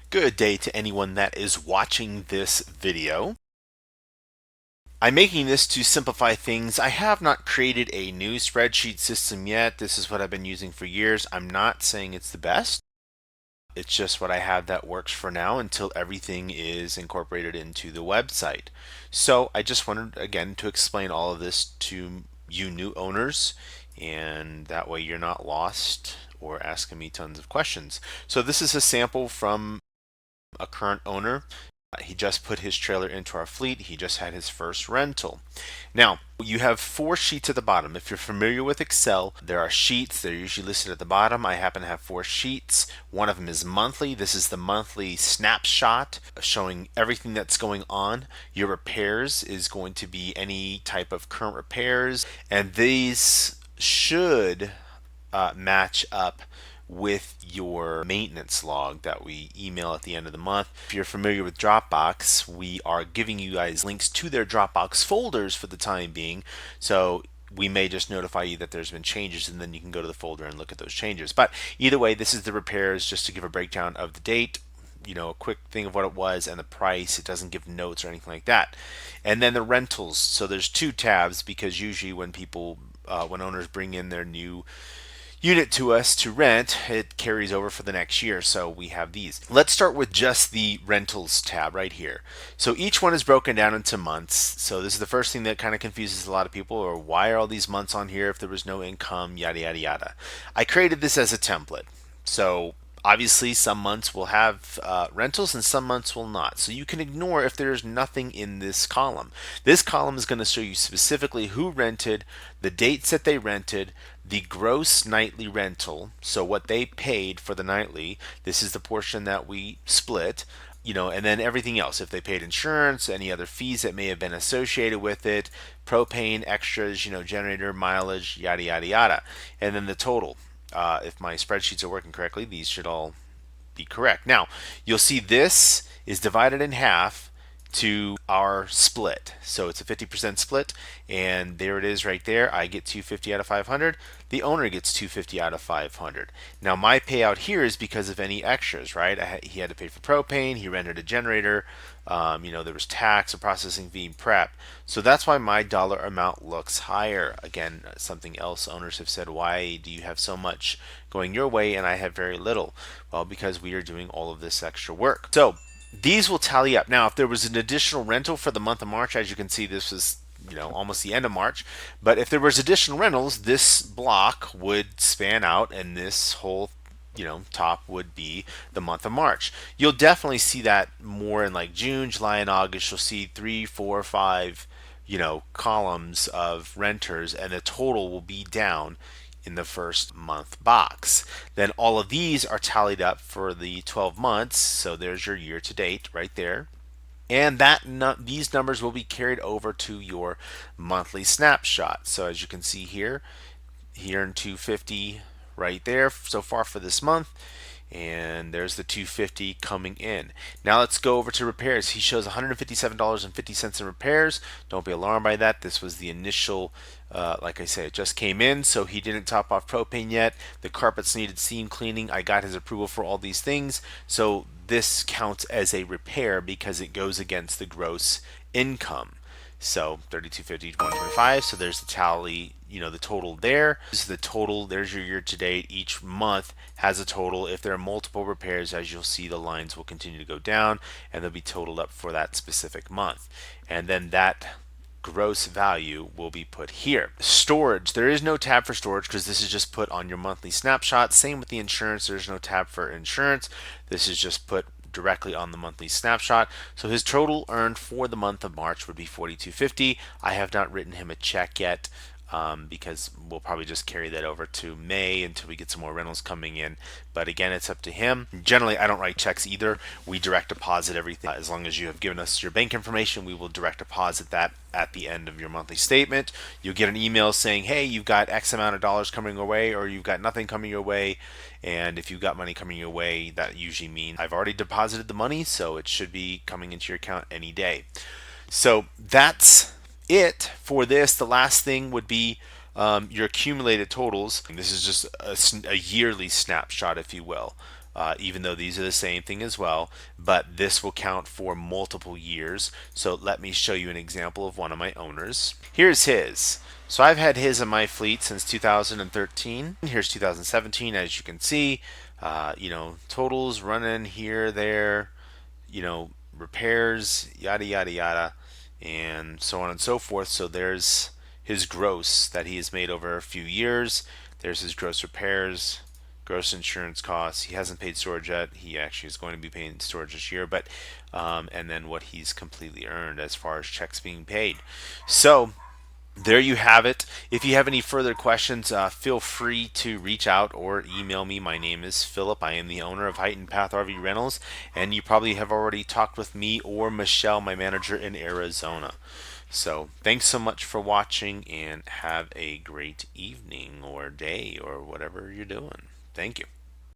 Good day to anyone that is watching this video. I'm making this to simplify things. I have not created a new spreadsheet system yet. This is what I've been using for years. I'm not saying it's the best. It's just what I have that works for now until everything is incorporated into the website. So I just wanted again to explain all of this to you new owners, and that way you're not lost or asking me tons of questions. So this is a sample from a current owner. He just put his trailer into our fleet. He just had his first rental. Now, you have 4 sheets at the bottom. If you're familiar with Excel, there are sheets. They're usually listed at the bottom. I happen to have 4 sheets. One of them is monthly. This is the monthly snapshot showing everything that's going on. Your repairs is going to be any type of current repairs, and these should match up with your maintenance log that we email at the end of the month. If you're familiar with Dropbox, we are giving you guys links to their Dropbox folders for the time being. So we may just notify you that there's been changes, and then you can go to the folder and look at those changes. But either way, this is the repairs, just to give a breakdown of the date, a quick thing of what it was and the price. It doesn't give notes or anything like that. And then the rentals. So there's 2 tabs, because usually when when owners bring in their new unit to us to rent, it carries over for the next year. So we have these. Let's start with just the rentals tab right here. So each one is broken down into months. So this is the first thing that kind of confuses a lot of people, or why are all these months on here if there was no income, yada yada yada. I created this as a template. So obviously some months will have rentals and some months will not. So you can ignore if there's nothing in this column. This column is going to show you specifically who rented, the dates that they rented, the gross nightly rental, so what they paid for the nightly. This is the portion that we split, and then everything else. If they paid insurance, any other fees that may have been associated with it, propane, extras, generator, mileage, yada, yada, yada. And then the total. If my spreadsheets are working correctly, these should all be correct. Now, you'll see this is divided in half to our split. So it's a 50% split, and there it is right there. I get 250 out of 500. The owner gets 250 out of 500. Now my payout here is because of any extras, right? He had to pay for propane, he rented a generator, there was tax, a processing fee, prep. So that's why my dollar amount looks higher. Again, something else owners have said, why do you have so much going your way and I have very little? Well, because we are doing all of this extra work. So these will tally up. Now, if there was an additional rental for the month of March, as you can see, this was almost the end of March. But if there was additional rentals, this block would span out, and this whole top would be the month of March. You'll definitely see that more in like June, July, and August. You'll see 3, 4, 5, columns of renters, and the total will be down in the first month box. Then all of these are tallied up for the 12 months. So there's your year to date right there. And these numbers will be carried over to your monthly snapshot. So as you can see here in 250 right there so far for this month. And there's the 250 coming in. Now let's go over to repairs. He shows $157.50 in repairs. Don't be alarmed by that. This was the initial, like I said, it just came in, so he didn't top off propane yet. The carpets needed seam cleaning. I got his approval for all these things. So this counts as a repair because it goes against the gross income. So 3250 to 125. So there's the tally, the total there. This is the total. There's your year to date. Each month has a total. If there are multiple repairs, as you'll see, the lines will continue to go down and they'll be totaled up for that specific month. And then that gross value will be put here. Storage. There is no tab for storage because this is just put on your monthly snapshot. Same with the insurance. There's no tab for insurance. This is just put directly on the monthly snapshot. So his total earned for the month of March would be $42.50. I have not written him a check yet because we'll probably just carry that over to May until we get some more rentals coming in. But again, it's up to him. Generally, I don't write checks either. We direct deposit everything. As long as you have given us your bank information, we will direct deposit that at the end of your monthly statement. You'll get an email saying, hey, you've got X amount of dollars coming your way, or you've got nothing coming your way. And if you've got money coming your way, that usually means I've already deposited the money, so it should be coming into your account any day. So that's it for this. The last thing would be your accumulated totals. This is just a yearly snapshot, if you will. even though these are the same thing as well, but this will count for multiple years. So let me show you an example of one of my owners. Here's his. So I've had his in my fleet since 2013. Here's 2017, as you can see. Totals running here, there, repairs, yada, yada, yada, and so on and so forth. So there's his gross that he has made over a few years. There's his gross repairs, gross insurance costs. He hasn't paid storage yet. He actually is going to be paying storage this year, but and then what he's completely earned as far as checks being paid. So there you have it. If you have any further questions, feel free to reach out or email me. My name is Philip. I am the owner of Hightened Path RV Rentals, and you probably have already talked with me or Michelle, my manager in Arizona. So thanks so much for watching, and have a great evening or day or whatever you're doing. Thank you.